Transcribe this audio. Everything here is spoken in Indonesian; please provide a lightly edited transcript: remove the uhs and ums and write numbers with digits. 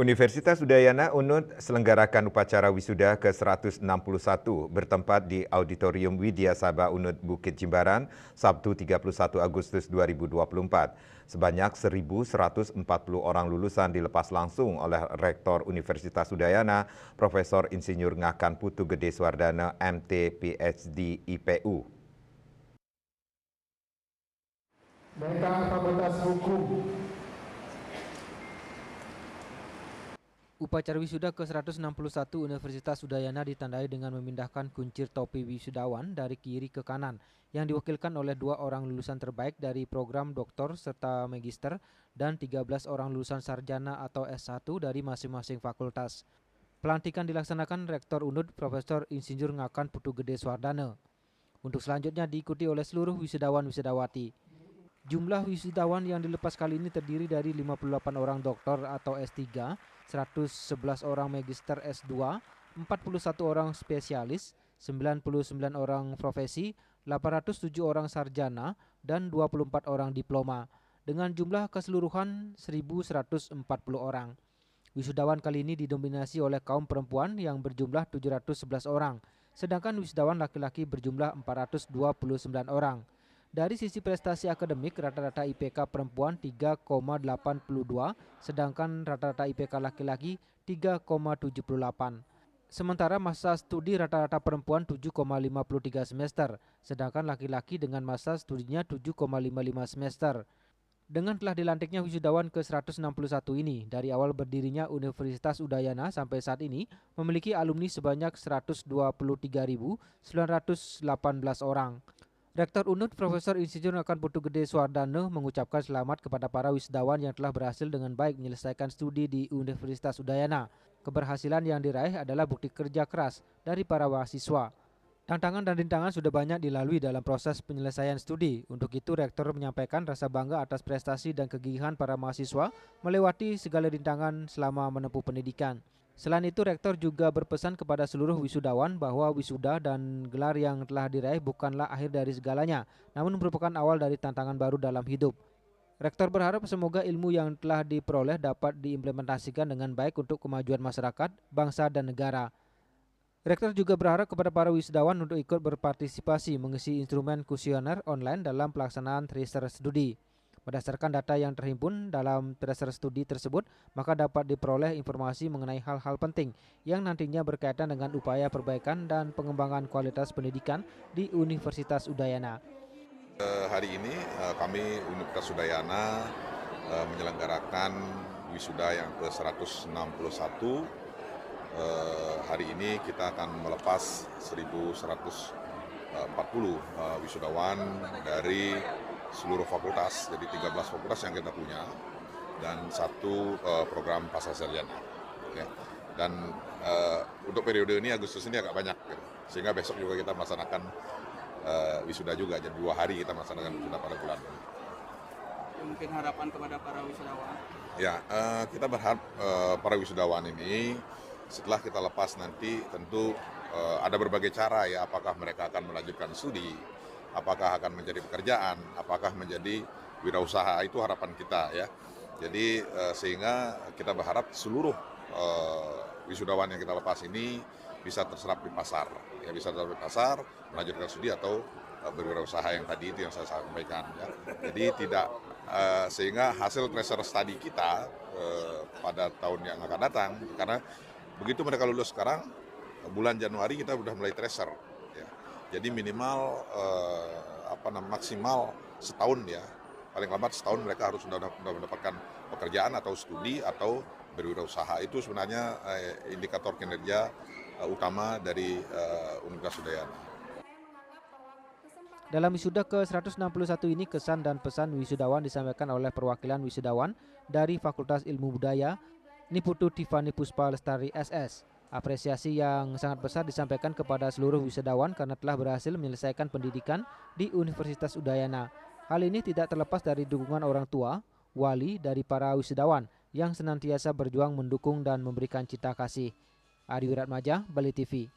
Universitas Udayana UNUD selenggarakan upacara wisuda ke-161 bertempat di Auditorium Widya Sabha UNUD Bukit Jimbaran, Sabtu 31 Agustus 2024. Sebanyak 1.140 orang lulusan dilepas langsung oleh Rektor Universitas Udayana, Profesor Insinyur Ngakan Putu Gede Suwardana, MT, PhD, IPU. Dekan Fakultas Hukum. Upacara wisuda ke-161 Universitas Udayana ditandai dengan memindahkan kuncir topi wisudawan dari kiri ke kanan yang diwakilkan oleh 2 orang lulusan terbaik dari program doktor serta magister dan 13 orang lulusan sarjana atau S1 dari masing-masing fakultas. Pelantikan dilaksanakan Rektor UNUD Profesor Insinyur Ngakan Putu Gede Suwardana. Untuk selanjutnya diikuti oleh seluruh wisudawan-wisudawati. Jumlah wisudawan yang dilepas kali ini terdiri dari 58 orang doktor atau S3, 111 orang magister S2, 41 orang spesialis, 99 orang profesi, 807 orang sarjana, dan 24 orang diploma, dengan jumlah keseluruhan 1.140 orang. Wisudawan kali ini didominasi oleh kaum perempuan yang berjumlah 711 orang, sedangkan wisudawan laki-laki berjumlah 429 orang. Dari sisi prestasi akademik, rata-rata IPK perempuan 3,82, sedangkan rata-rata IPK laki-laki 3,78. Sementara masa studi rata-rata perempuan 7,53 semester, sedangkan laki-laki dengan masa studinya 7,55 semester. Dengan telah dilantiknya wisudawan ke-161 ini, dari awal berdirinya Universitas Udayana sampai saat ini memiliki alumni sebanyak 123.918 orang. Rektor UNUD Profesor Insinyur Ngakan Putu Gede Suwardana mengucapkan selamat kepada para wisudawan yang telah berhasil dengan baik menyelesaikan studi di Universitas Udayana. Keberhasilan yang diraih adalah bukti kerja keras dari para mahasiswa. Tantangan dan rintangan sudah banyak dilalui dalam proses penyelesaian studi. Untuk itu, Rektor menyampaikan rasa bangga atas prestasi dan kegigihan para mahasiswa melewati segala rintangan selama menempuh pendidikan. Selain itu, Rektor juga berpesan kepada seluruh wisudawan bahwa wisuda dan gelar yang telah diraih bukanlah akhir dari segalanya, namun merupakan awal dari tantangan baru dalam hidup. Rektor berharap semoga ilmu yang telah diperoleh dapat diimplementasikan dengan baik untuk kemajuan masyarakat, bangsa, dan negara. Rektor juga berharap kepada para wisudawan untuk ikut berpartisipasi mengisi instrumen kuesioner online dalam pelaksanaan tracer studi. Berdasarkan data yang terhimpun dalam tracer studi tersebut, maka dapat diperoleh informasi mengenai hal-hal penting yang nantinya berkaitan dengan upaya perbaikan dan pengembangan kualitas pendidikan di Universitas Udayana. Hari ini kami Universitas Udayana menyelenggarakan wisuda yang ke-161. Hari ini kita akan melepas 1.140 wisudawan dari seluruh fakultas, jadi 13 fakultas yang kita punya dan 1 program pasca sarjana. Ya. Dan untuk periode ini Agustus ini agak banyak, gitu. Sehingga besok juga kita melaksanakan wisuda juga, jadi 2 hari kita melaksanakan wisuda pada bulan. Mungkin harapan kepada para wisudawan? Ya, kita berharap para wisudawan ini setelah kita lepas nanti tentu ada berbagai cara ya, apakah mereka akan melanjutkan studi, apakah akan menjadi pekerjaan, apakah menjadi wirausaha, itu harapan kita ya. Jadi sehingga kita berharap seluruh wisudawan yang kita lepas ini bisa terserap di pasar, ya bisa terserap di pasar, melanjutkan studi atau berwirausaha yang tadi itu yang saya sampaikan. Ya. Jadi tidak sehingga hasil tracer study kita pada tahun yang akan datang, karena begitu mereka lulus sekarang, bulan Januari kita sudah mulai tracer. Ya. Jadi minimal maksimal setahun ya, paling lambat setahun mereka harus sudah mendapatkan pekerjaan atau studi atau berwirausaha. Itu sebenarnya indikator kinerja utama dari Universitas Udayana. Dalam wisuda ke-161 ini, kesan dan pesan wisudawan disampaikan oleh perwakilan wisudawan dari Fakultas Ilmu Budaya, Niputu Tiffany Puspa Lestari SS. Apresiasi yang sangat besar disampaikan kepada seluruh wisudawan karena telah berhasil menyelesaikan pendidikan di Universitas Udayana. Hal ini tidak terlepas dari dukungan orang tua, wali dari para wisudawan yang senantiasa berjuang mendukung dan memberikan cita kasih. Adi Wiratmaja, Bali TV.